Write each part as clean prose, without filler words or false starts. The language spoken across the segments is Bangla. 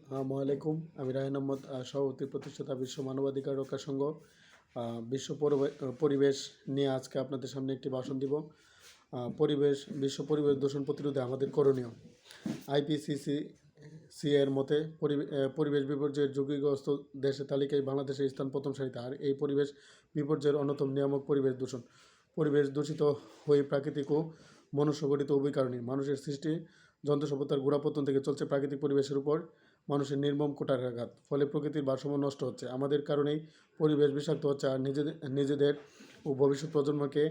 আসসালামু আলাইকুম। আমি রায়হান আহমদ, সভাপতি প্রতিষ্ঠাতা বিশ্ব মানবাধিকার রক্ষা সংঘ। বিশ্ব পরিবেশ নিয়ে আজকে আপনাদের সামনে একটি ভাষণ দিব। বিশ্ব পরিবেশ দূষণ প্রতিরোধে আমাদের করণীয়। আইপিসিসি এর মতে পরিবেশ বিপর্যয়ের ঝুঁকিগ্রস্ত দেশের তালিকায় বাংলাদেশের স্থান প্রথম সারিতে। আর এই পরিবেশ বিপর্যয়ের অন্যতম নিয়ামক পরিবেশ দূষণ। পরিবেশ দূষিত হয়ে প্রাকৃতিক ও মনুষ্যগঠিত উভয় কারণে মানুষের সৃষ্টি যন্ত্রসভ্যতার গোড়াপত্তন থেকে চলছে প্রাকৃতিক পরিবেশের উপর মানুষের নির্মম কুঠারাঘাত। ফলে প্রকৃতির ভারসাম্য নষ্ট হচ্ছে। আমাদের কারণেই পরিবেশ বিষাক্ত হচ্ছে, আর নিজেদের ও ভবিষ্যৎ প্রজন্মকে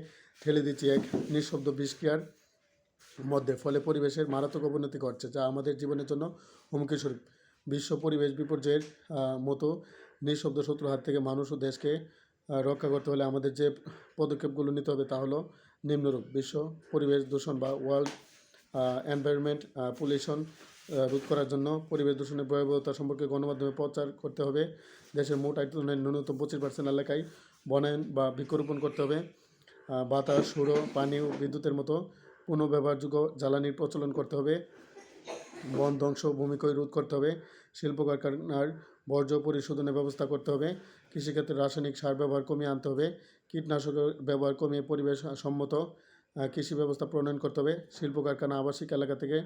ঠেলে দিচ্ছি এক নিঃশব্দ বিষক্রিয়ার মধ্যে। ফলে পরিবেশের মারাত্মক অবনতি ঘটছে, যা আমাদের জীবনের জন্য হুমকি স্বরূপ। বিশ্ব পরিবেশ বিপর্যয়ের মতো নিঃশব্দ শত্রুর হাত থেকে মানুষ ও দেশকে রক্ষা করতে হলে আমাদের যে পদক্ষেপগুলো নিতে হবে তা হলো নিম্নরূপ। বিশ্ব পরিবেশ দূষণ বা ওয়ার্ল্ড এনভায়রনমেন্ট পলিউশন রোধ করার জন্য পরিবেশ দূষণের ভয়াবহতা সম্পর্কে গণমাধ্যমে প্রচার করতে হবে। দেশের মোট আয়তনের ন্যূনতম 25% এলাকায় বনায়ন বা বৃক্ষরোপণ করতে হবে। বাতাস, সৌর, পানি ও বিদ্যুতের মতো পুনঃব্যবহারযোগ্য জ্বালানির প্রচলন করতে হবে। বন ধ্বংস, ভূমিক্ষয় রোধ করতে হবে। শিল্প কারখানার বর্জ্য পরিশোধনের ব্যবস্থা করতে হবে। কৃষিক্ষেত্রে রাসায়নিক সার ব্যবহার কমিয়ে আনতে হবে। কীটনাশকের ব্যবহার কমিয়ে পরিবেশ সম্মত কৃষি ব্যবস্থা প্রণয়ন করতে হবে। শিল্প কারখানা আবাসিক এলাকা থেকে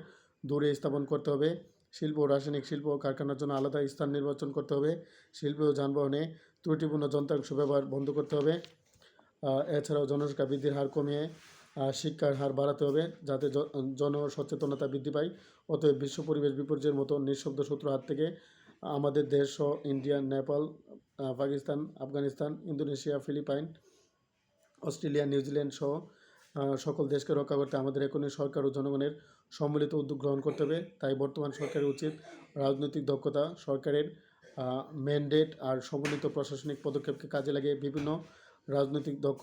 দূরে স্থাপন করতে হবে। শিল্প ও রাসায়নিক শিল্প কারখানার জন্য আলাদা স্থান নির্বাচন করতে হবে। শিল্প ও যানবাহনে ত্রুটিপূর্ণ যন্ত্রাংশ ব্যবহার বন্ধ করতে হবে। এছাড়াও জনসংখ্যা বৃদ্ধির হার কমিয়ে শিক্ষার হার বাড়াতে হবে, যাতে জনসচেতনতা বৃদ্ধি পায়। অতএব বিশ্ব পরিবেশ বিপর্যয়ের মতো নিঃশব্দ শত্রুর হাত থেকে আমাদের দেশ সহ India, Nepal, Pakistan, Afghanistan, Indonesia, Philippines, Australia, New Zealand সহ সকল দেশকে রক্ষা করতে আমাদের এখনই সরকার ও জনগণের সম্মিলিত উদ্যোগ গ্রহণ করতে হবে। তাই বর্তমান সরকারের উচিত রাজনৈতিক দক্ষতা, সরকারের ম্যান্ডেট আর সমন্বিত প্রশাসনিক পদক্ষেপকে কাজে লাগিয়ে বিভিন্ন রাজনৈতিক